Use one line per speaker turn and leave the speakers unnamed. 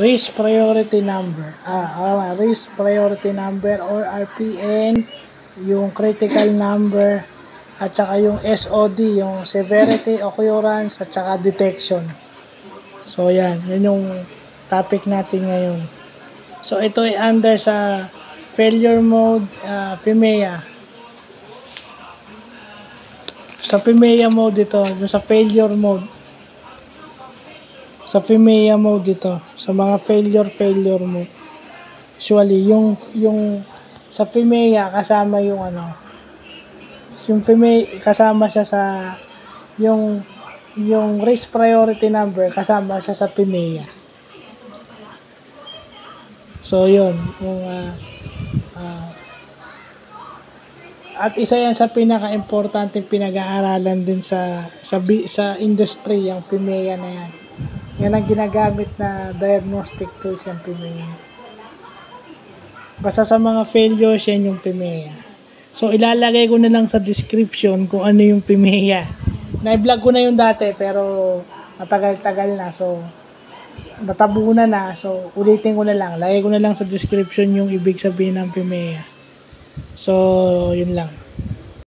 risk priority number. Risk priority number or RPN, yung critical number, at saka yung SOD, yung severity, occurrence, at saka detection. So yan yung topic natin ngayon. So ito ay under sa failure mode, PIMEA. Sa PIMEA mode ito, yung sa failure mode. Sa PIMEA mode ito, sa mga failure mode. Usually, yung sa PIMEA kasama yung yung PIMEA kasama siya sa yung risk priority number kasama siya sa PIMEA. So yun, at isa yan sa pinaka-importante pinag-aaralan din sa industry, yung PIMEA na yan. Yan ang ginagamit na diagnostic tools yung PIMEA. Basta sa mga failures, yan yung PIMEA. So, ilalagay ko na lang sa description kung ano yung PIMEA. Na-vlog ko na yung dati, pero matagal-tagal na. So, natabunan na. So, ulitin ko na lang. Lagay ko na lang sa description yung ibig sabihin ng PIMEA. So, yun lang.